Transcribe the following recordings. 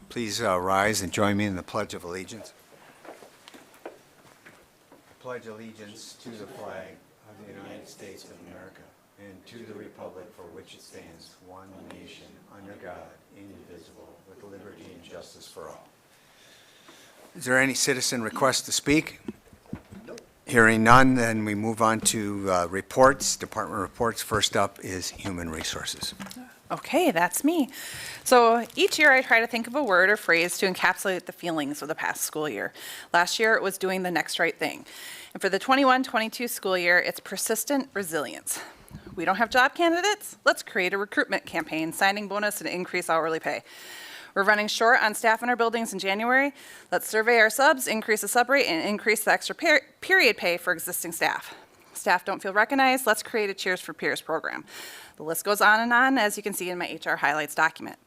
Please rise and join me in the Pledge of Allegiance. Pledge allegiance to the flag of the United States of America and to the republic for which it stands, one nation, under God, indivisible, with liberty and justice for all. Is there any citizen request to speak? Nope. Hearing none, then we move on to reports, department reports. First up is Human Resources. Okay, that's me. So each year I try to think of a word or phrase to encapsulate the feelings of the past school year. Last year it was doing the next right thing. And for the 21-22 school year, it's persistent resilience. We don't have job candidates? Let's create a recruitment campaign, signing bonus and increase hourly pay. We're running short on staff in our buildings in January. Let's survey our subs, increase the sub rate, and increase the extra period pay for existing staff. Staff don't feel recognized? Let's create a Cheers for Peers program. The list goes on, as you can see in my HR highlights document.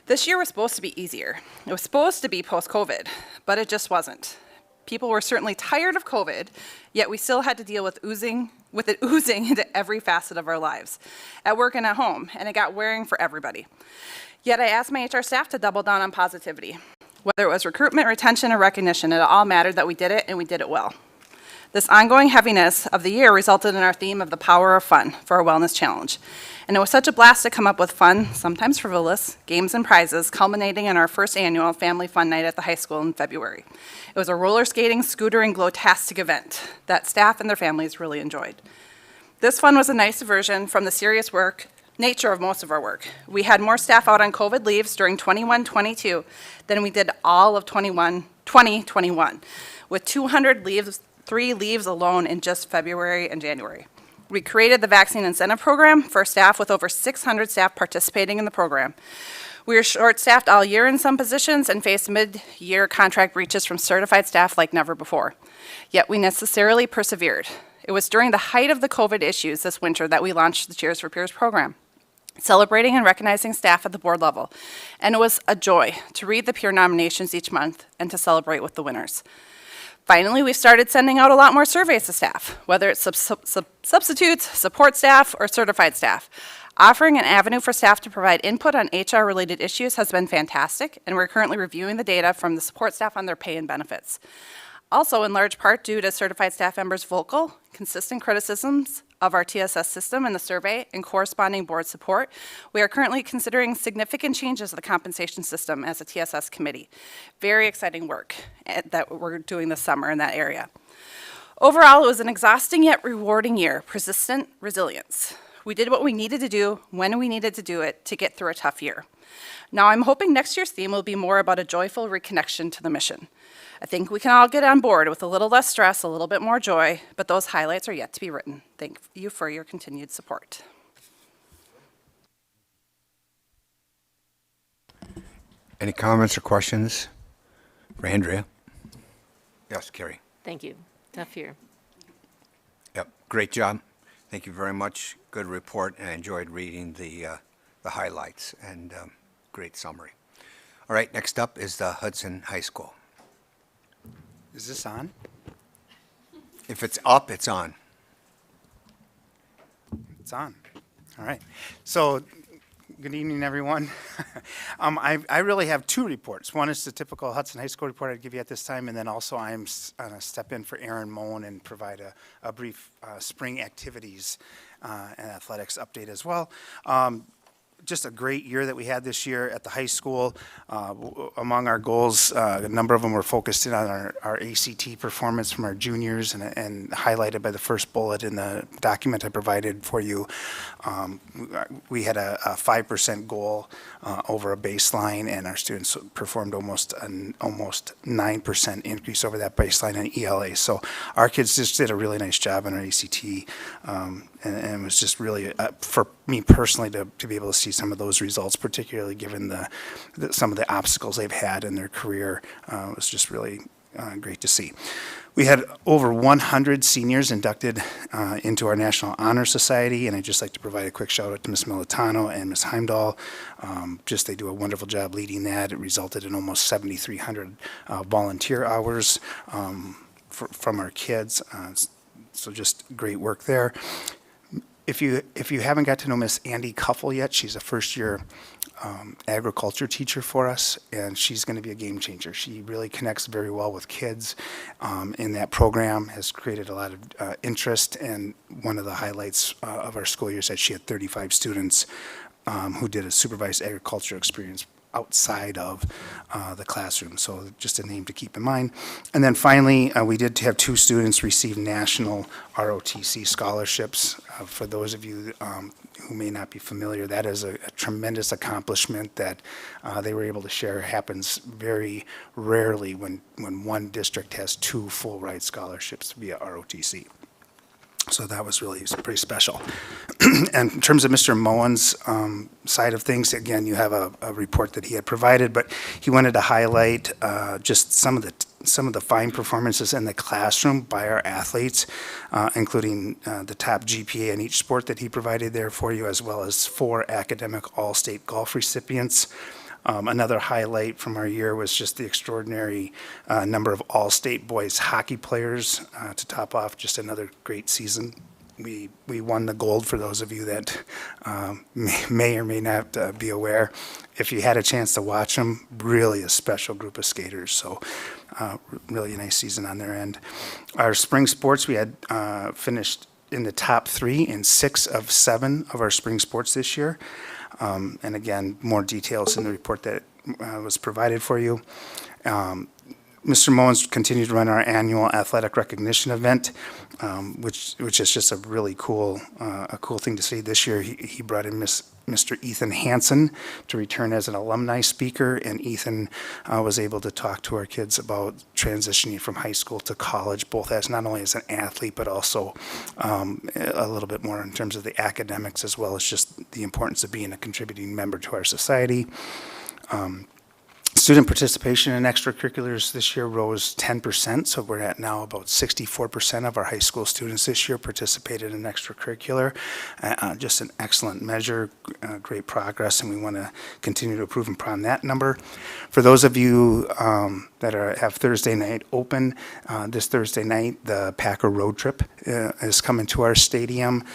This year was supposed to be easier. It was supposed to be post-COVID, but it just wasn't. People were certainly tired of COVID, yet we still had to deal with it oozing into every facet of our lives, at work and at home, and it got wearing for everybody. Yet I asked my HR staff to double down on positivity. Whether it was recruitment, retention, or recognition, it all mattered that we did it, and we did it well. This ongoing heaviness of the year resulted in our theme of the power of fun for our wellness challenge. And it was such a blast to come up with fun, sometimes frivolous, games and prizes, culminating in our first annual family fun night at the high school in February. It was a roller skating, scooter, and glow-tastic event that staff and their families really enjoyed. This fun was a nice diversion from the serious nature of most of our work. We had more staff out on COVID leaves during 21-22 than we did all of 2021, with 3 leaves alone in just February and January. We created the vaccine incentive program for staff with over 600 staff participating in the program. We were short-staffed all year in some positions and faced mid-year contract breaches from certified staff like never before. Yet we necessarily persevered. It was during the height of the COVID issues this winter that we launched the Cheers for Peers program, celebrating and recognizing staff at the board level. And it was a joy to read the peer nominations each month and to celebrate with the winners. Finally, we started sending out a lot more surveys to staff, whether it's substitutes, support staff, or certified staff. Offering an avenue for staff to provide input on HR-related issues has been fantastic, and we're currently reviewing the data from the support staff on their pay and benefits. Also, in large part due to certified staff members' vocal, consistent criticisms of our TSS system and the survey and corresponding board support, we are currently considering significant changes to the compensation system as a TSS committee. Very exciting work that we're doing this summer in that area. Overall, it was an exhausting yet rewarding year, persistent resilience. We did what we needed to do when we needed to do it to get through a tough year. Now, I'm hoping next year's theme will be more about a joyful reconnection to the mission. I think we can all get on board with a little less stress, a little bit more joy, but those highlights are yet to be written. Thank you for your continued support. Any comments or questions for Andrea? Yes, Carrie. Thank you. Tough year. Yep, great job. Thank you very much. Good report, and I enjoyed reading the highlights and great summary. All right, next up is the Hudson High School. Is this on? If it's up, it's on. It's on. All right. So, good evening, everyone. I really have 2 reports. One is the typical Hudson High School report I'd give you at this time, and then also I'm going to step in for Aaron Moen and provide a brief spring activities and athletics update as well. Just a great year that we had this year at the high school. Among our goals, a number of them were focused in on our ACT performance from our juniors and highlighted by the first bullet in the document I provided for you. We had a 5% goal over a baseline, and our students performed almost 9% increase over that baseline in ELA. So our kids just did a really nice job in our ACT, and it was just really, for me personally, to be able to see some of those results, particularly given some of the obstacles they've had in their career. It was just really great to see. We had over 100 seniors inducted into our National Honor Society, and I'd just like to provide a quick shout out to Ms. Militano and Ms. Heimdahl. They do a wonderful job leading that. It resulted in almost 7,300 volunteer hours from our kids. So just great work there. If you haven't got to know Miss Andy Cuffle yet, she's a first-year agriculture teacher for us, and she's going to be a game changer. She really connects very well with kids in that program, has created a lot of interest, and one of the highlights of our school year is that she had 35 students who did a supervised agriculture experience outside of the classroom. So just a name to keep in mind. And then finally, we did have 2 students receive national ROTC scholarships. For those of you who may not be familiar, that is a tremendous accomplishment that they were able to share. It happens very rarely when one district has 2 full ride scholarships via ROTC. So that was really pretty special. And in terms of Mr. Moen's side of things, again, you have a report that he had provided, but he wanted to highlight just some of the fine performances in the classroom by our athletes, including the top GPA in each sport that he provided there for you, as well as 4 academic all-state golf recipients. Another highlight from our year was just the extraordinary number of all-state boys hockey players to top off just another great season. We won the gold, for those of you that may or may not be aware. If you had a chance to watch them, really a special group of skaters. So really a nice season on their end. Our spring sports, we had finished in the top 3 in 6 of 7 of our spring sports this year. And again, more details in the report that was provided for you. Mr. Moen's continued to run our annual athletic recognition event, which is just a really cool thing to see. This year, he brought in Mr. Ethan Hansen to return as an alumni speaker, and Ethan was able to talk to our kids about transitioning from high school to college, both as not only as an athlete, but also a little bit more in terms of the academics, as well as just the importance of being a contributing member to our society. Student participation in extracurriculars this year rose 10%, so we're at now about 64% of our high school students this year participated in extracurricular. Just an excellent measure, great progress, and we want to continue to improve upon that number. For those of you that have Thursday night open, this Thursday night, the Packer road trip is coming to our stadium.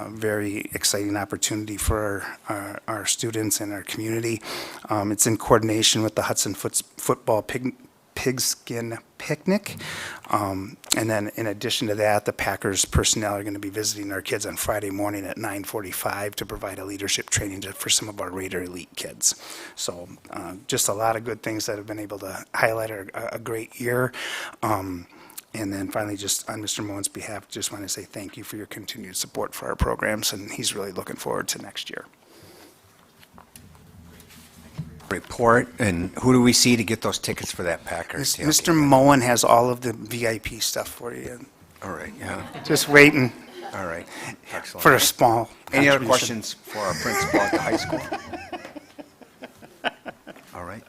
Very exciting opportunity for our students and our community. It's in coordination with the Hudson football pigskin picnic. And then in addition to that, the Packers personnel are going to be visiting our kids on Friday morning at 9:45 to provide a leadership training for some of our Raider Elite kids. So just a lot of good things that have been able to highlight a great year. And then finally, just on Mr. Moen's behalf, just want to say thank you for your continued support for our programs, and he's really looking forward to next year. Report, and who do we see to get those tickets for that Packers? Mr. Moen has all of the VIP stuff for you. All right, yeah, Just waiting all right, excellent. for a small Any other contribution. questions for our principal at the high school? All right,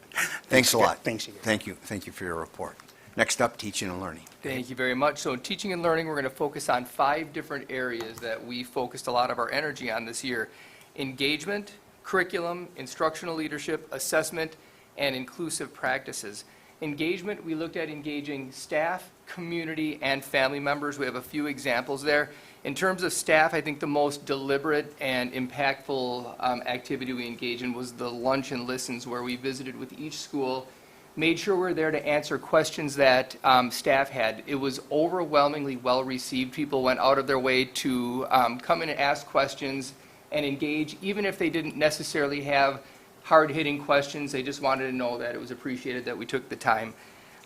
thanks a lot. Thanks. Thank you for your report. Next up, teaching and learning. Thank you very much. So in teaching and learning, we're going to focus on 5 different areas that we focused a lot of our energy on this year: engagement, curriculum, instructional leadership, assessment, and inclusive practices. Engagement, we looked at engaging staff, community, and family members. We have a few examples there. In terms of staff, I think the most deliberate and impactful activity we engaged in was the lunch and listens, where we visited with each school, made sure we're there to answer questions that staff had. It was overwhelmingly well received. People went out of their way to come in and ask questions and engage, even if they didn't necessarily have hard-hitting questions. They just wanted to know that it was appreciated that we took the time.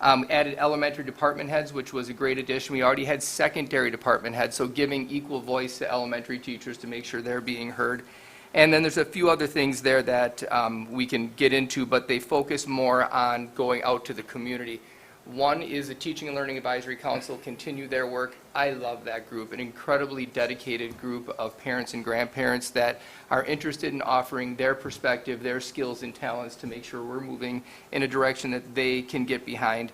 Added elementary department heads, which was a great addition. We already had secondary department heads, so giving equal voice to elementary teachers to make sure they're being heard. And then there's a few other things there that we can get into, but they focus more on going out to the community. One is the Teaching and Learning Advisory Council continue their work. I love that group, an incredibly dedicated group of parents and grandparents that are interested in offering their perspective, their skills and talents to make sure we're moving in a direction that they can get behind.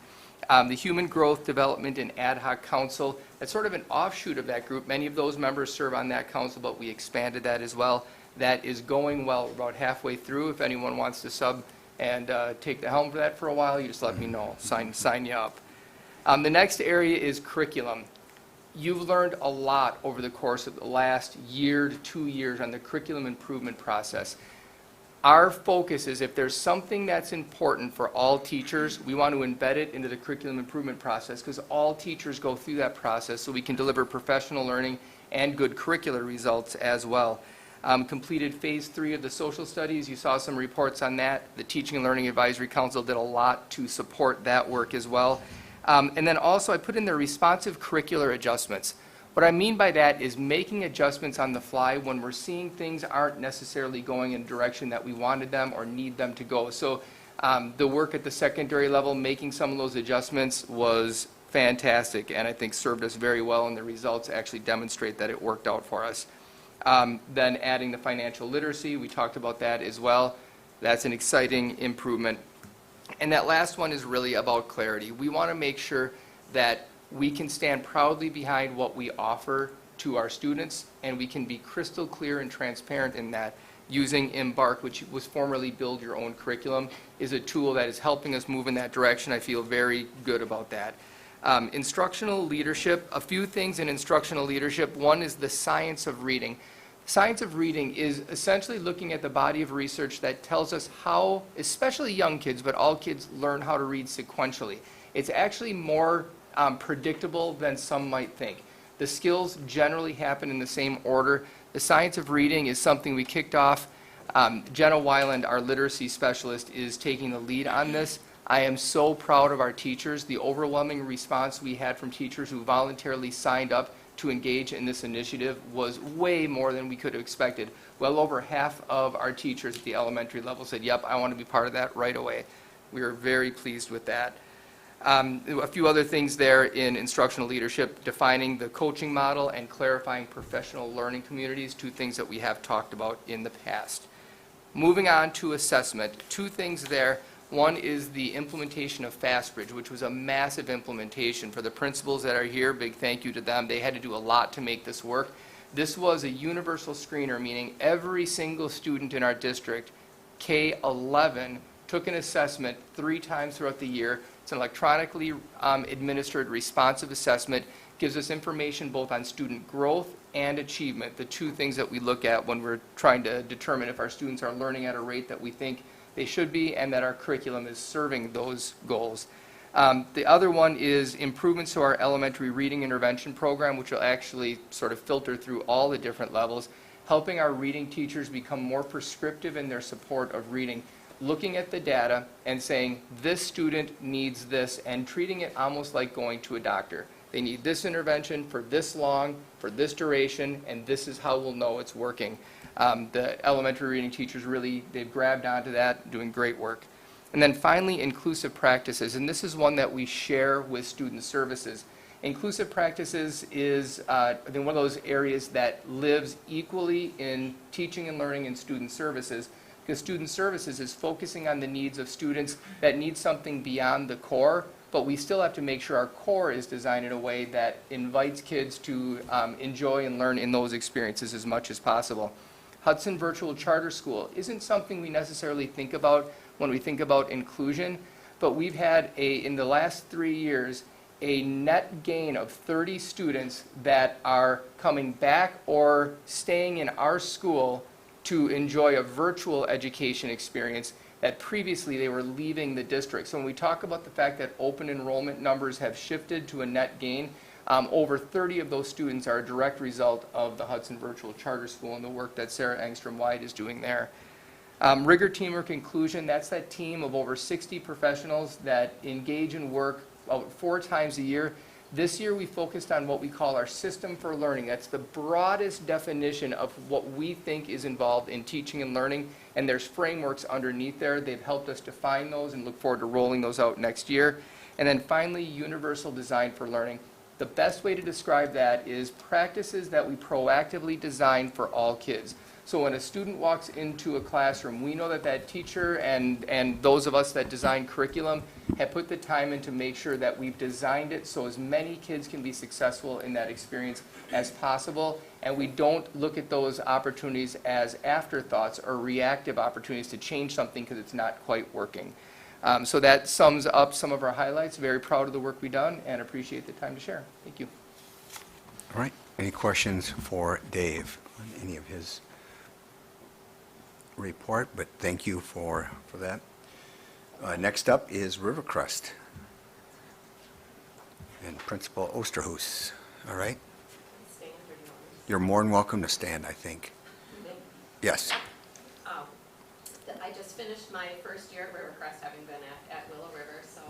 The Human Growth Development and Ad Hoc Council, that's sort of an offshoot of that group. Many of those members serve on that council, but we expanded that as well. That is going well. We're about halfway through. If anyone wants to sub and take the helm for that for a while, you just let me know. Sign you up. The next area is curriculum. You've learned a lot over the course of the last year to 2 years on the curriculum improvement process. Our focus is if there's something that's important for all teachers, we want to embed it into the curriculum improvement process because all teachers go through that process so we can deliver professional learning and good curricular results as well. Completed phase 3 of the social studies. You saw some reports on that. The Teaching and Learning Advisory Council did a lot to support that work as well. And then also I put in the responsive curricular adjustments. What I mean by that is making adjustments on the fly when we're seeing things aren't necessarily going in a direction that we wanted them or need them to go. So the work at the secondary level, making some of those adjustments was fantastic and I think served us very well, and the results actually demonstrate that it worked out for us. Then adding the financial literacy, we talked about that as well. That's an exciting improvement. And that last one is really about clarity. We want to make sure that we can stand proudly behind what we offer to our students, and we can be crystal clear and transparent in that. Using Embark, which was formerly Build Your Own Curriculum, is a tool that is helping us move in that direction. I feel very good about that. Instructional leadership, a few things in instructional leadership. One is the science of reading. Science of reading is essentially looking at the body of research that tells us how, especially young kids, but all kids learn how to read sequentially. It's actually more predictable than some might think. The skills generally happen in the same order. The science of reading is something we kicked off. Jenna Weiland, our literacy specialist, is taking the lead on this. I am so proud of our teachers. The overwhelming response we had from teachers who voluntarily signed up to engage in this initiative was way more than we could have expected. Well over half of our teachers at the elementary level said, yep, I want to be part of that right away. We are very pleased with that. A few other things there in instructional leadership, defining the coaching model and clarifying professional learning communities, two things that we have talked about in the past. Moving on to assessment, two things there. One is the implementation of FastBridge, which was a massive implementation. For the principals that are here, big thank you to them. They had to do a lot to make this work. This was a universal screener, meaning every single student in our district, K-11, took an assessment 3 times throughout the year. It's an electronically administered responsive assessment, gives us information both on student growth and achievement, the two things that we look at when we're trying to determine if our students are learning at a rate that we think they should be and that our curriculum is serving those goals. The other one is improvements to our elementary reading intervention program, which will actually sort of filter through all the different levels, helping our reading teachers become more prescriptive in their support of reading, looking at the data and saying this student needs this and treating it almost like going to a doctor. They need this intervention for this long, for this duration, and this is how we'll know it's working. The elementary reading teachers really, they've grabbed onto that, doing great work. And then finally, inclusive practices, and this is one that we share with student services. Inclusive practices is I think one of those areas that lives equally in teaching and learning and student services, because student services is focusing on the needs of students that need something beyond the core, but we still have to make sure our core is designed in a way that invites kids to enjoy and learn in those experiences as much as possible. Hudson Virtual Charter School isn't something we necessarily think about when we think about inclusion, but we've had, in the last 3 years, a net gain of 30 students that are coming back or staying in our school to enjoy a virtual education experience that previously they were leaving the district. So when we talk about the fact that open enrollment numbers have shifted to a net gain, over 30 of those students are a direct result of the Hudson Virtual Charter School and the work that Sarah Engstrom-White is doing there. Rigor, teamwork, inclusion, that's that team of over 60 professionals that engage in work 4 times a year. This year we focused on what we call our system for learning. That's the broadest definition of what we think is involved in teaching and learning, and there's frameworks underneath there. They've helped us define those and look forward to rolling those out next year. And then finally, universal design for learning. The best way to describe that is practices that we proactively design for all kids. So when a student walks into a classroom, we know that that teacher and those of us that design curriculum have put the time in to make sure that we've designed it so as many kids can be successful in that experience as possible, and we don't look at those opportunities as afterthoughts or reactive opportunities to change something because it's not quite working. So that sums up some of our highlights. Very proud of the work we've done and appreciate the time to share. Thank you. All right. Any questions for Dave on any of his report, but thank you for that. Next up is Rivercrest and Principal Osterhuis. All right. You're more than welcome to stand, I think. Yes. I just finished my first year at Rivercrest, having been at Willow River, so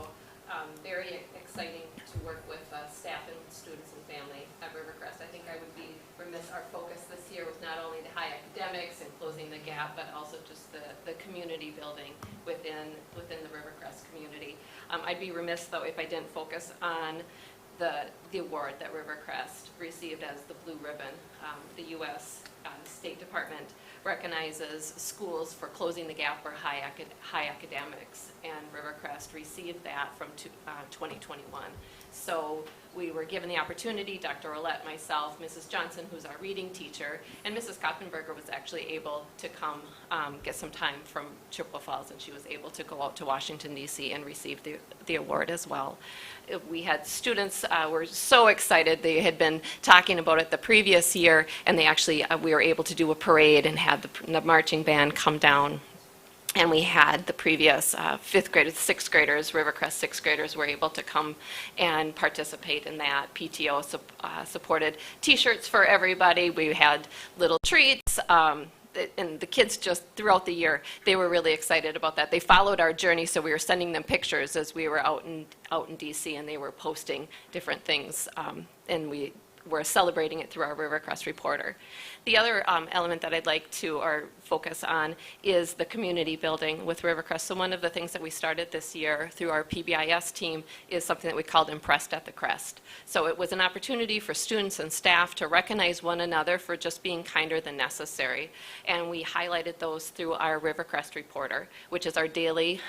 very exciting to work with staff and students and family at Rivercrest. I think I would be remiss, our focus this year was not only the high academics and closing the gap, but also just the community building within the Rivercrest community. I'd be remiss, though, if I didn't focus on the award that Rivercrest received as the Blue Ribbon. The U.S. State Department recognizes schools for closing the gap for high academics, and Rivercrest received that from 2021. So we were given the opportunity, Dr. Roulette, myself, Mrs. Johnson, who's our reading teacher, and Mrs. Koppenberger was actually able to come get some time from Chippewa Falls, and she was able to go out to Washington, D.C. and receive the award as well. We had students were so excited. They had been talking about it the previous year, and they actually, we were able to do a parade and had the marching band come down. And we had the previous fifth graders, sixth graders, Rivercrest sixth graders were able to come and participate in that. PTO supported T-shirts for everybody. We had little treats. And the kids just throughout the year, they were really excited about that. They followed our journey, so we were sending them pictures as we were out in DC, and they were posting different things. And we were celebrating it through our Rivercrest reporter. The other element that I'd like to focus on is the community building with Rivercrest. So one of the things that we started this year through our PBIS team is something that we called Impressed at the Crest. So it was an opportunity for students and staff to recognize one another for just being kinder than necessary. And we highlighted those through our Rivercrest reporter, which is our daily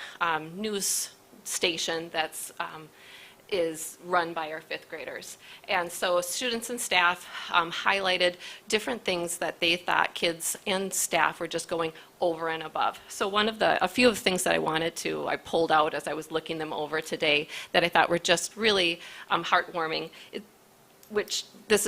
news station that's is run by our fifth graders. And so students and staff highlighted different things that they thought kids and staff were just going over and above. So a few of the things that I pulled out as I was looking them over today that I thought were just really heartwarming. Which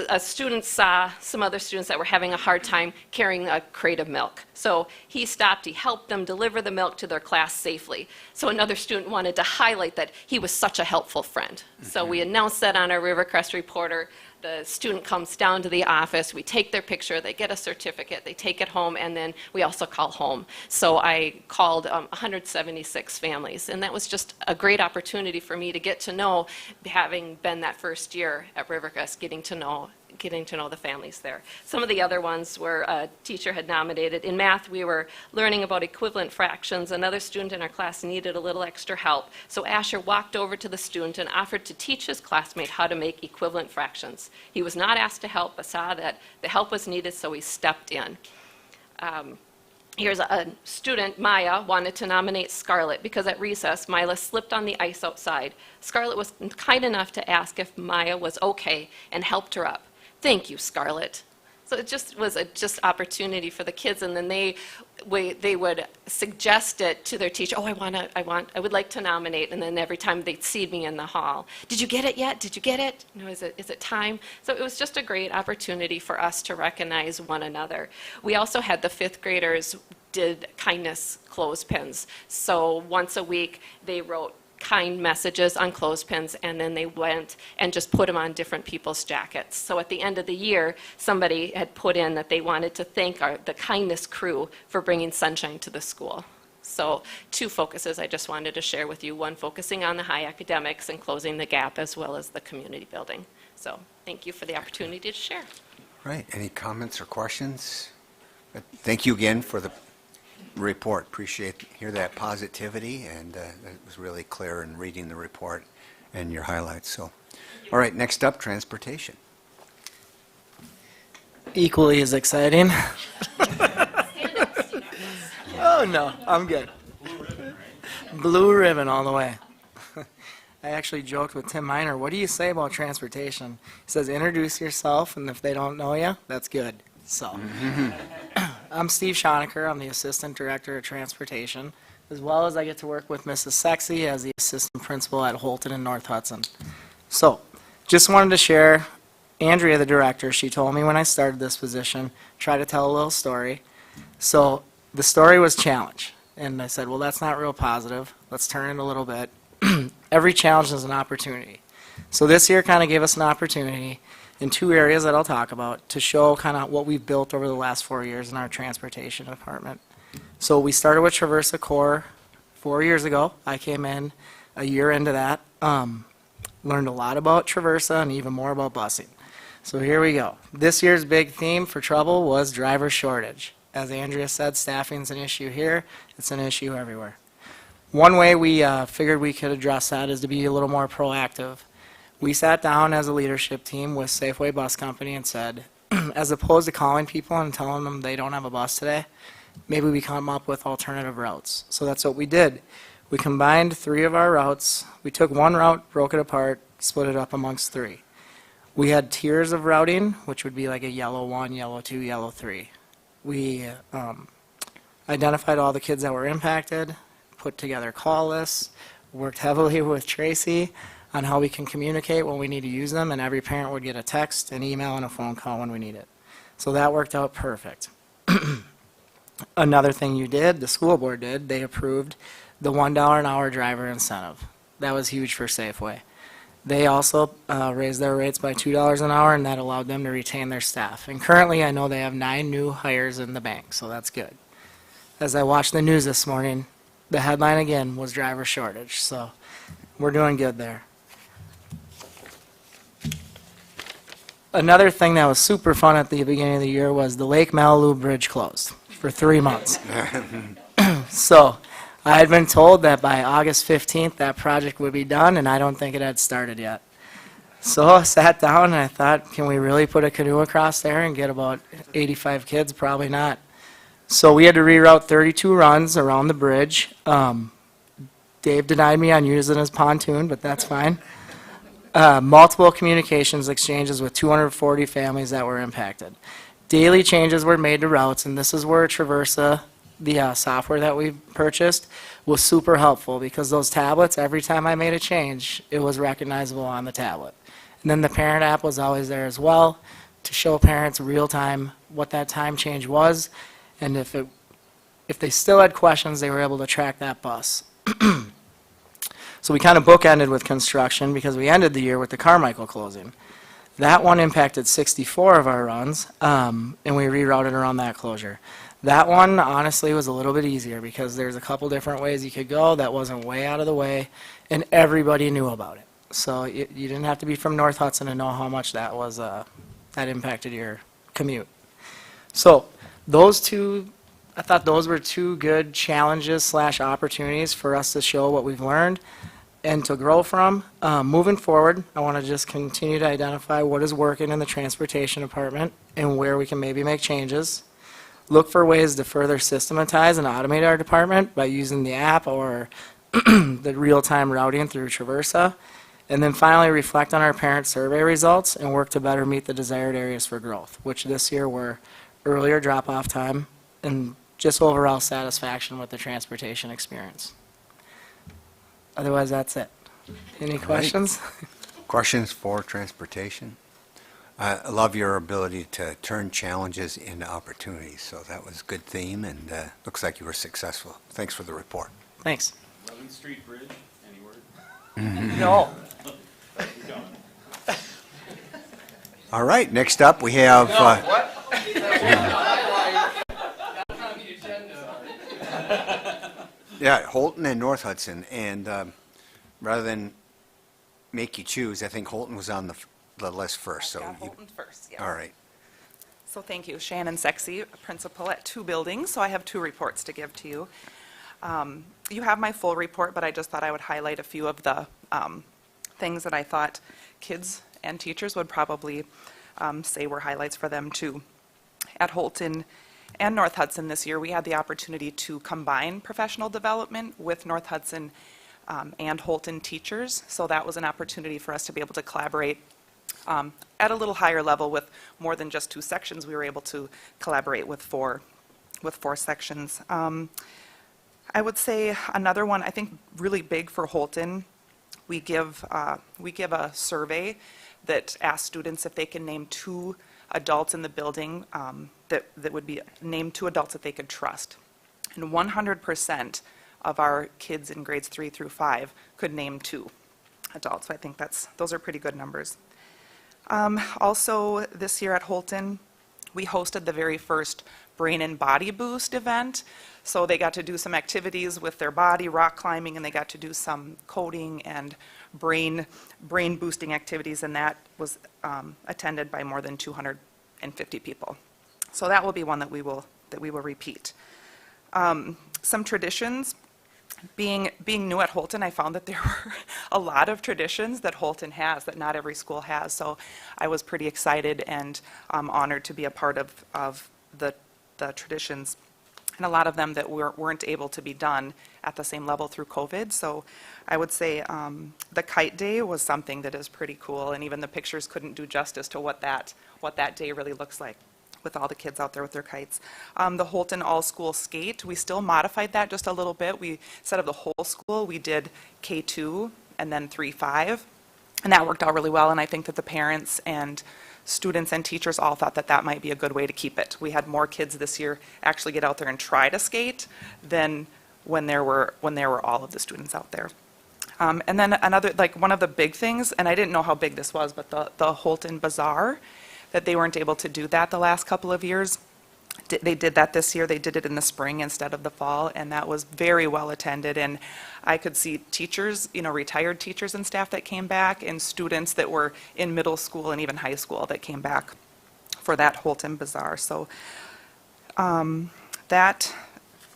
a student saw some other students that were having a hard time carrying a crate of milk. So he stopped, he helped them deliver the milk to their class safely. So another student wanted to highlight that he was such a helpful friend. So we announced that on our Rivercrest reporter. The student comes down to the office, we take their picture, they get a certificate, they take it home, and then we also call home. So I called 176 families, and that was just a great opportunity for me to get to know, having been that first year at Rivercrest, getting to know the families there. Some of the other ones were a teacher had nominated. In math, we were learning about equivalent fractions. Another student in our class needed a little extra help. So Asher walked over to the student and offered to teach his classmate how to make equivalent fractions. He was not asked to help, but saw that the help was needed, so he stepped in. Here's a student, Maya, wanted to nominate Scarlett because at recess, Mila slipped on the ice outside. Scarlett was kind enough to ask if Maya was okay and helped her up. Thank you, Scarlett. So it just was a opportunity for the kids, and then they would suggest it to their teacher. Oh, I would like to nominate, and then every time they'd see me in the hall, did you get it yet? Did you get it? No, is it time? So it was just a great opportunity for us to recognize one another. We also had the fifth graders did kindness clothespins. So once a week they wrote kind messages on clothespins, and then they went and just put them on different people's jackets. So at the end of the year, somebody had put in that they wanted to thank the kindness crew for bringing sunshine to the school. So two focuses I just wanted to share with you, one focusing on the high academics and closing the gap, as well as the community building. So thank you for the opportunity to share. Right. Any comments or questions? Thank you again for the report. Appreciate hear that positivity, and it was really clear in reading the report and your highlights. So, all right, next up, transportation. Equally as exciting. Oh no, I'm good. Blue ribbon all the way. I actually joked with Tim Miner, what do you say about transportation? He says, introduce yourself, and if they don't know you, that's good. So, I'm Steve Schonecker. I'm the Assistant Director of Transportation, as well as I get to work with Mrs. Sexy as the Assistant Principal at Holton in North Hudson. So, just wanted to share, Andrea, the Director, she told me when I started this position, try to tell a little story. So, The story was challenge. And I said, well, that's not real positive. Let's turn it a little bit. Every challenge is an opportunity. So this year kind of gave us an opportunity in two areas that I'll talk about to show kind of what we've built over the last 4 years in our transportation department. So we started with Traversa Core 4 years ago. I came in a year into that, learned a lot about Traversa and even more about busing. So here we go. This year's big theme for trouble was driver shortage. As Andrea said, staffing's an issue here. It's an issue everywhere. One way we figured we could address that is to be a little more proactive. We sat down as a leadership team with Safeway Bus Company and said, as opposed to calling people and telling them they don't have a bus today, maybe we come up with alternative routes. So that's what we did. We combined 3 of our routes. We took one route, broke it apart, split it up amongst 3. We had tiers of routing, which would be like a yellow 1, yellow 2, yellow 3. We identified all the kids that were impacted, put together call lists, worked heavily with Tracy on how we can communicate when we need to use them, and every parent would get a text, an email, and a phone call when we need it. So that worked out perfect. Another thing you did, the school board did, they approved the $1 an hour driver incentive. That was huge for Safeway. They also raised their rates by $2 an hour, and that allowed them to retain their staff. And currently, I know they have 9 new hires in the bank, so that's good. As I watched the news this morning, the headline again was driver shortage, so we're doing good there. Another thing that was super fun at the beginning of the year was the Lake Malibu Bridge closed for 3 months. So I had been told that by August 15th that project would be done, and I don't think it had started yet. So I sat down and I thought, can we really put a canoe across there and get about 85 kids? Probably not. So we had to reroute 32 runs around the bridge. Dave denied me on using his pontoon, but that's fine. Multiple communications exchanges with 240 families that were impacted. Daily changes were made to routes, and this is where Traversa, the software that we purchased, was super helpful because those tablets, every time I made a change, it was recognizable on the tablet. And then the parent app was always there as well to show parents real time what that time change was, and if they still had questions, they were able to track that bus. So we kind of bookended with construction because we ended the year with the Carmichael Closing. That one impacted 64 of our runs, and we rerouted around that closure. That one, honestly, was a little bit easier because there's a couple different ways you could go that wasn't way out of the way, and everybody knew about it. So you didn't have to be from North Hudson to know how much that was, that impacted your commute. So those two, I thought those were 2 good challenges / opportunities for us to show what we've learned and to grow from. Moving forward, I want to just continue to identify what is working in the transportation department and where we can maybe make changes. Look for ways to further systematize and automate our department by using the app or the real-time routing through Traversa. And then finally, reflect on our parent survey results and work to better meet the desired areas for growth, which this year were earlier drop-off time and just overall satisfaction with the transportation experience. Otherwise, that's it. Any questions? Questions for transportation? I love your ability to turn challenges into opportunities, so that was a good theme, and looks like you were successful. Thanks for the report. Thanks. 11th Street Bridge, any word? No. All right, next up, we have... Yeah, Holton and North Hudson, and rather than make you choose, I think Holton was on the list first, so... Yeah, Holton first, yeah. All right. So thank you. Shannon Sexy, principal at 2 buildings, so I have 2 reports to give to you. You have my full report, but I just thought I would highlight a few of the things that I thought kids and teachers would probably say were highlights for them too. At Holton and North Hudson this year, we had the opportunity to combine professional development with North Hudson and Holton teachers, so that was an opportunity for us to be able to collaborate at a little higher level with more than just 2 sections. We were able to collaborate with 4 sections. I would say another one, I think really big for Holton, we give a survey that asks students if they can name 2 adults in the building that would be named 2 adults that they could trust. and 100% of our kids in grades 3 through 5 could name 2 adults. So I think those are pretty good numbers. Also, this year at Holton, we hosted the very first Brain and Body Boost event. So they got to do some activities with their body, rock climbing, and they got to do some coding and brain boosting activities, and that was attended by more than 250 people. So that will be one that we will repeat. Some traditions. Being new at Holton, I found that there were a lot of traditions that Holton has that not every school has. So I was pretty excited and honored to be a part of the traditions, and a lot of them that weren't able to be done at the same level through COVID. So I would say the kite day was something that is pretty cool, and even the pictures couldn't do justice to what that day really looks like, with all the kids out there with their kites. The Holton all-school skate, we still modified that just a little bit. Instead of the whole school, we did K2 and then 3-5, and that worked out really well, and I think that the parents and students and teachers all thought that might be a good way to keep it. We had more kids this year actually get out there and try to skate than when there were all of the students out there. And then another, one of the big things, and I didn't know how big this was, but the Holton Bazaar, that they weren't able to do that the last couple of years. They did that this year. They did it in the spring instead of the fall, and that was very well attended. And I could see teachers, retired teachers and staff that came back, and students that were in middle school and even high school that came back for that Holton Bazaar. So that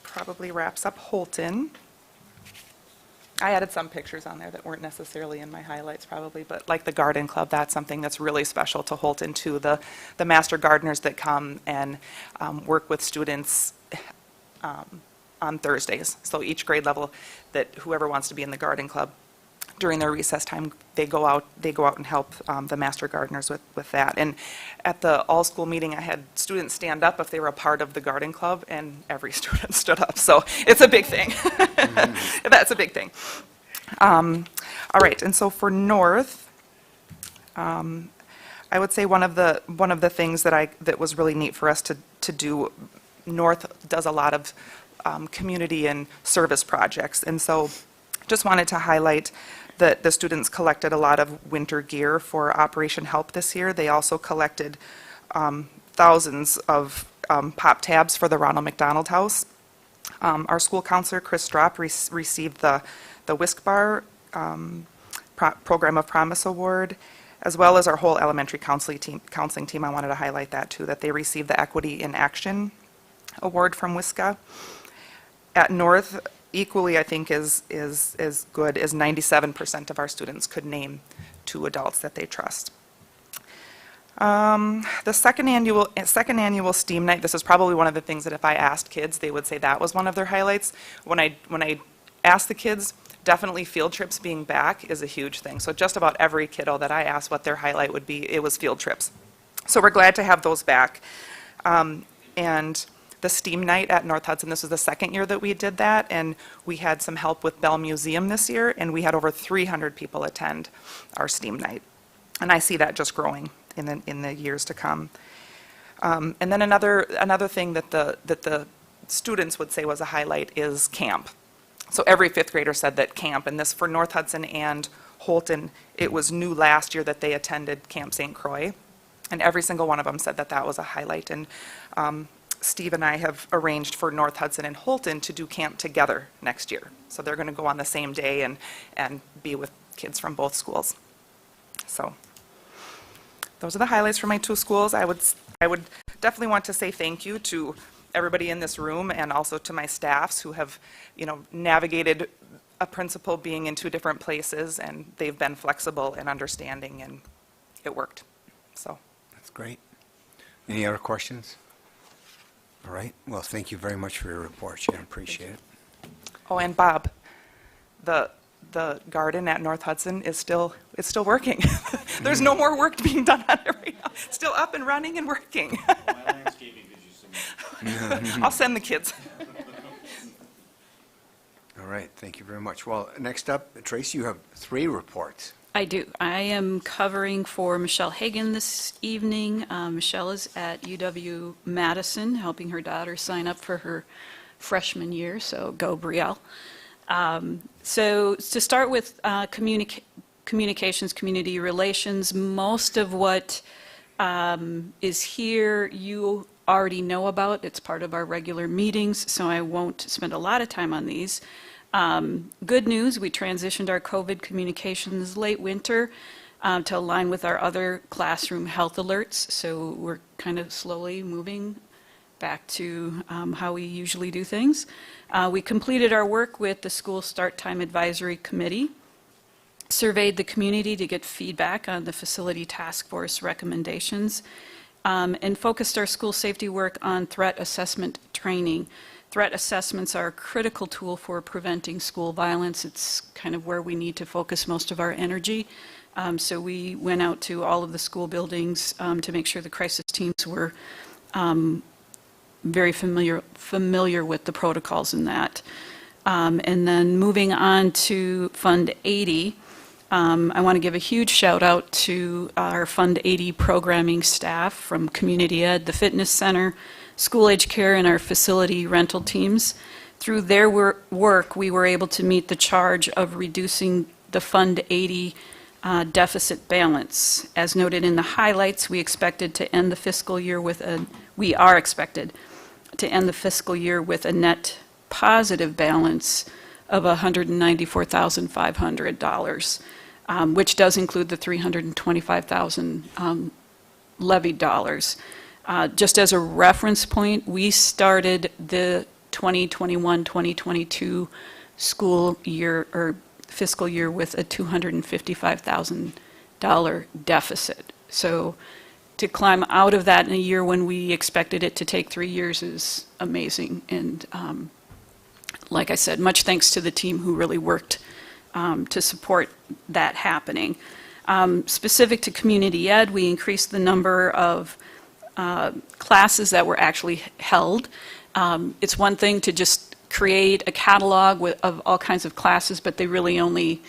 probably wraps up Holton. I added some pictures on there that weren't necessarily in my highlights probably, but like the garden club, that's something that's really special to Holton too. The master gardeners that come and work with students on Thursdays. So each grade level, that whoever wants to be in the garden club during their recess time, they go out and help the master gardeners with that. And at the all-school meeting, I had students stand up if they were a part of the garden club, and every student stood up. So it's a big thing. That's a big thing. All right, and so for North, I would say one of the things that was really neat for us to do. North does a lot of community and service projects, and so just wanted to highlight that the students collected a lot of winter gear for Operation Help this year. They also collected thousands of pop tabs for the Ronald McDonald House. Our school counselor, Chris Stropp, received the Whisk Bar Program of Promise Award, as well as our whole elementary counseling team. I wanted to highlight that too, that they received the Equity in Action Award from WISCA. At North, equally, I think, is good as 97% of our students could name 2 adults that they trust. The second annual STEAM night, this is probably one of the things that if I asked kids, they would say that was one of their highlights. When I asked the kids, definitely field trips being back is a huge thing. So just about every kiddo that I asked what their highlight would be, it was field trips. So we're glad to have those back. And the STEAM night at North Hudson, this was the second year that we did that, and we had some help with Bell Museum this year, and we had over 300 people attend our STEAM night. And I see that just growing in the years to come. And then another thing that the students would say was a highlight is camp. So every 5th grader said that camp, and this for North Hudson and Holton, it was new last year that they attended Camp St. Croix, and every single one of them said that was a highlight. And Steve and I have arranged for North Hudson and Holton to do camp together next year. So they're going to go on the same day and be with kids from both schools. So those are the highlights for my 2 schools. I would definitely want to say thank you to everybody in this room and also to my staffs who have, navigated a principal being in 2 different places, and they've been flexible and understanding, and it worked. So That's great. Any other questions? All right. Well, thank you very much for your report, Jan. Appreciate it. Oh, and Bob, the garden at North Hudson is still working. There's no more work being done on it right now. It's still up and running and working. My landscaping, did you submit? I'll send the kids. All right. Thank you very much. Well, next up, Tracy, you have 3 reports. I do. I am covering for Michelle Hagan this evening. Michelle is at UW-Madison, helping her daughter sign up for her freshman year, so go Brielle. So to start with communications, community relations, most of what is here you already know about. It's part of our regular meetings, so I won't spend a lot of time on these. Good news, we transitioned our COVID communications late winter to align with our other classroom health alerts, so we're kind of slowly moving back to how we usually do things. We completed our work with the School Start Time Advisory Committee, surveyed the community to get feedback on the facility task force recommendations, and focused our school safety work on threat assessment training. Threat assessments are a critical tool for preventing school violence. It's kind of where we need to focus most of our energy. So we went out to all of the school buildings to make sure the crisis teams were very familiar with the protocols in that. And then moving on to Fund 80, I want to give a huge shout out to our Fund 80 programming staff from Community Ed, the Fitness Center, School Age Care, and our facility rental teams. Through their work, we were able to meet the charge of reducing the Fund 80 deficit balance. As noted in the highlights, we are expected to end the fiscal year with a net positive balance of $194,500, which does include the $325,000 levied dollars. Just as a reference point, we started the 2021-2022 school year or fiscal year with a $255,000 deficit. So to climb out of that in a year when we expected it to take 3 years is amazing. And like I said, much thanks to the team who really worked to support that happening. Specific to Community Ed, we increased the number of classes that were actually held. It's one thing to just create a catalog of all kinds of classes, but they really only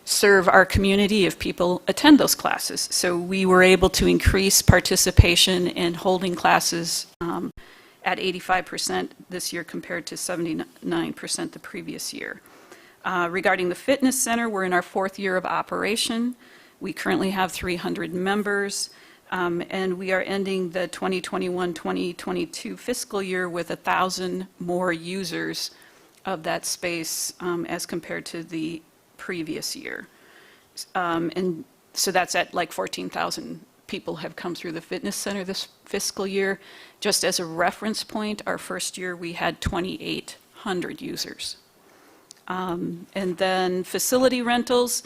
serve our community if people attend those classes. So we were able to increase participation in holding classes at 85% this year compared to 79% the previous year. Regarding the fitness center, we're in our 4th year of operation. We currently have 300 members, and we are ending the 2021-2022 fiscal year with 1,000 more users of that space as compared to the previous year. And so that's at like 14,000 people have come through the fitness center this fiscal year. Just as a reference point, our first year we had 2,800 users. And then facility rentals,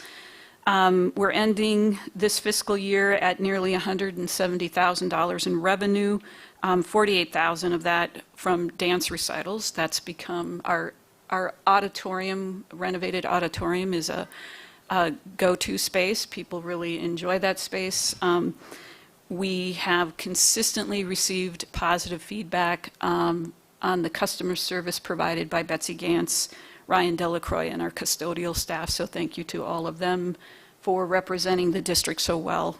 we're ending this fiscal year at nearly $170,000 in revenue, 48,000 of that from dance recitals. That's become our auditorium, renovated auditorium is a go-to space. People really enjoy that space. We have consistently received positive feedback on the customer service provided by Betsy Gantz, Ryan Delacroix, and our custodial staff, so thank you to all of them for representing the district so well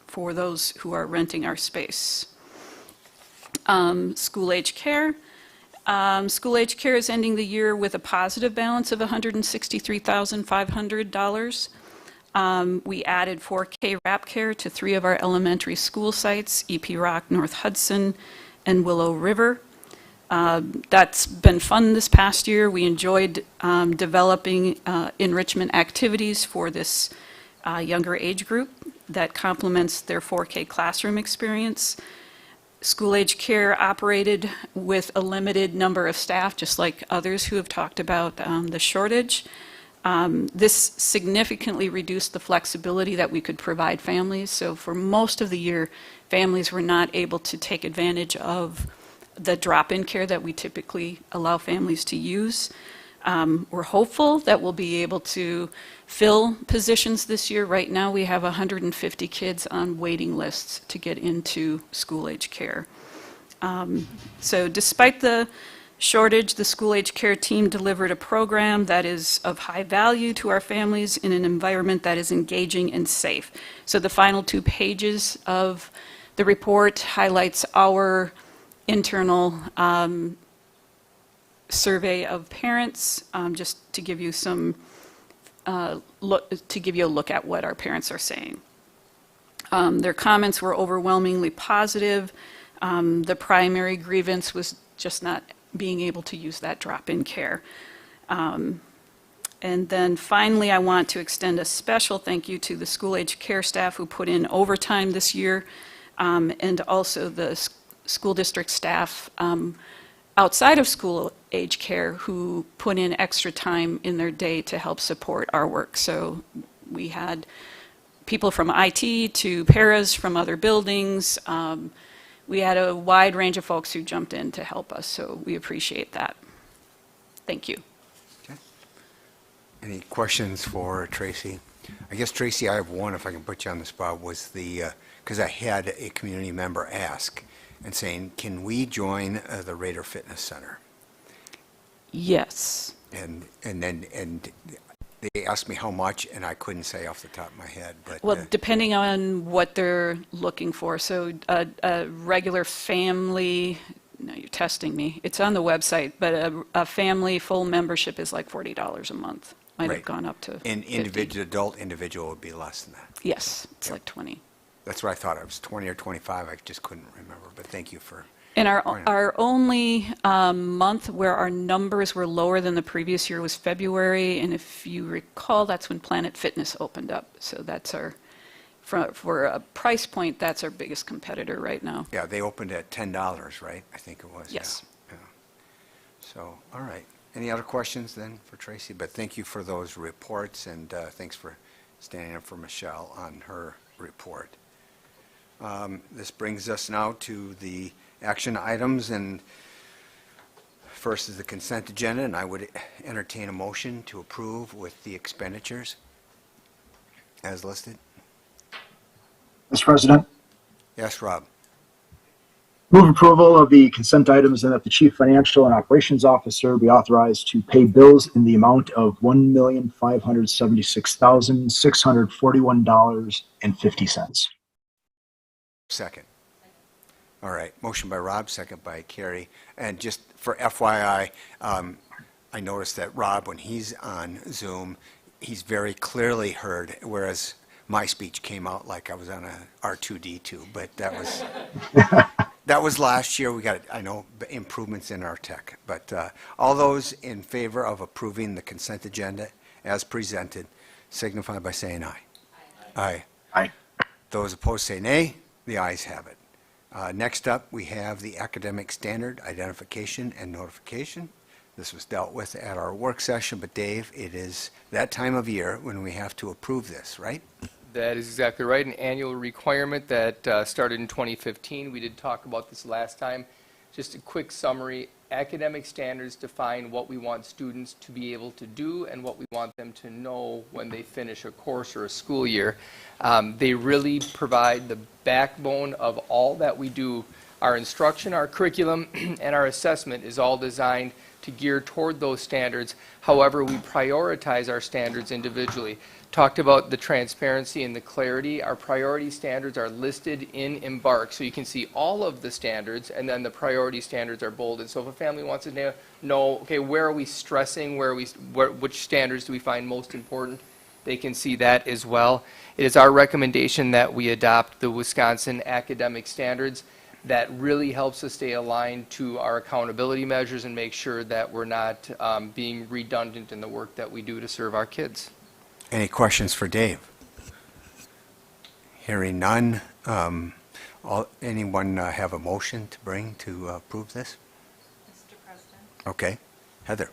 for those who are renting our space. School Age Care. School Age Care is ending the year with a positive balance of $163,500. We added 4K wrap care to 3 of our elementary school sites, EP Rock, North Hudson, and Willow River. That's been fun this past year. We enjoyed developing enrichment activities for this younger age group that complements their 4K classroom experience. School Age Care operated with a limited number of staff, just like others who have talked about the shortage. This significantly reduced the flexibility that we could provide families. So for most of the year, families were not able to take advantage of the drop-in care that we typically allow families to use. We're hopeful that we'll be able to fill positions this year. Right now, we have 150 kids on waiting lists to get into school age care. So despite the shortage, the school age care team delivered a program that is of high value to our families in an environment that is engaging and safe. So the final 2 pages of the report highlights our internal survey of parents, just to give you some to give you a look at what our parents are saying. Their comments were overwhelmingly positive. The primary grievance was just not being able to use that drop-in care. And then finally, I want to extend a special thank you to the school-age care staff who put in overtime this year, and also the school district staff outside of school-age care who put in extra time in their day to help support our work. So we had people from IT to paras from other buildings. We had a wide range of folks who jumped in to help us, so we appreciate that. Thank you. Any questions for Tracy? I guess, Tracy, I have one, if I can put you on the spot, was because I had a community member ask and saying, can we join the Raider Fitness Center? Yes. And they asked me how much, and I couldn't say off the top of my head. But Well, depending on what they're looking for. So a regular family, no, you're testing me. It's on the website, but a family full membership is like $40 a month. Might have Right. gone up to an 50. adult individual would be less than that. Yes, it's Yep. like 20. That's what I thought. It was 20 or 25. I just couldn't remember. But thank you for. And pointing out. our only month where our numbers were lower than the previous year was February, and if you recall, that's when Planet Fitness opened up. So that's our, for a price point, that's our biggest competitor right now. Yeah, they opened at $10, right? I think it was. Yes. Yeah. So, all right. Any other questions then for Tracy? But thank you for those reports, and thanks for standing up for Michelle on her report. This brings us now to the action items, and first is the consent agenda, and I would entertain a motion to approve with the expenditures as listed. Mr. President, Yes, Rob? move approval of the consent items and that the Chief Financial and Operations Officer be authorized to pay bills in the amount of $1,576,641.50. Second. All right, motion by Rob, second by Carrie. And just for FYI, I noticed that Rob, when he's on Zoom, he's very clearly heard, whereas my speech came out like I was on a R2D2, but that was, that was last year. We got, I know, improvements in our tech. But all those in favor of approving the consent agenda as presented signify by saying aye. Aye. Aye. Those opposed say nay. The ayes have it. Next up, we have the academic standard identification and notification. This was dealt with at our work session, but Dave, it is that time of year when we have to approve this, right? That is exactly right, an annual requirement that started in 2015. We did talk about this last time. Just a quick summary, academic standards define what we want students to be able to do and what we want them to know when they finish a course or a school year. They really provide the backbone of all that we do. Our instruction, our curriculum, and our assessment is all designed to gear toward those standards. However, we prioritize our standards individually. Talked about the transparency and the clarity. Our priority standards are listed in Embark, so you can see all of the standards, and then the priority standards are bolded. So if a family wants to know, okay, where are we stressing, which standards do we find most important, they can see that as well. It is our recommendation that we adopt the Wisconsin academic standards. That really helps us stay aligned to our accountability measures and make sure that we're not being redundant in the work that we do to serve our kids. Any questions for Dave? Hearing none. Anyone have a motion to bring to approve this? Mr. President, Okay. Heather?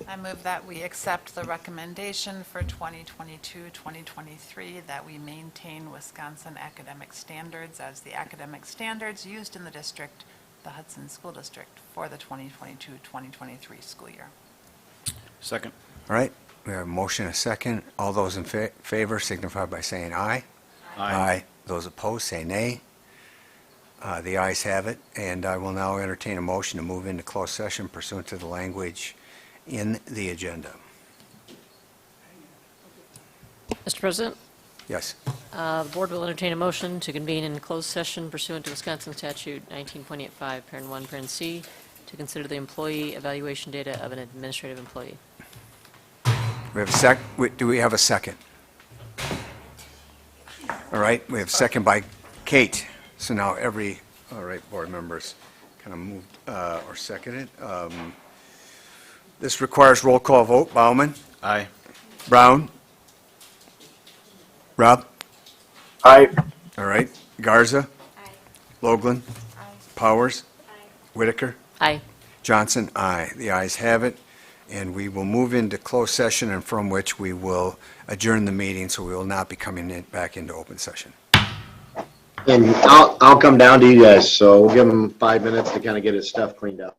I move that we accept the recommendation for 2022-2023 that we maintain Wisconsin academic standards as the academic standards used in the district, the Hudson School District, for the 2022-2023 school year. Second. All right. We have a motion, a second. All those in favor signify by saying aye. Aye. Those opposed say nay. The ayes have it, and I will now entertain a motion to move into closed session pursuant to the language in the agenda. Mr. President, Yes. the board will entertain a motion to convene in closed session pursuant to Wisconsin Statute 19.85, parent 1, parent C, to consider the employee evaluation data of an administrative employee. We have do we have a second? All right, we have a second by Kate. So now all right, board members kind of moved or seconded. This requires roll call vote. Bauman? Aye. Brown? Rob? Aye. All right. Garza? Aye. Logland? Aye. Powers? Aye. Whitaker? Aye. Johnson? Aye. The ayes have it. And we will move into closed session, and from which we will adjourn the meeting, so we will not be coming back into open session. And I'll come down to you guys, so we'll give him 5 minutes to kind of get his stuff cleaned up.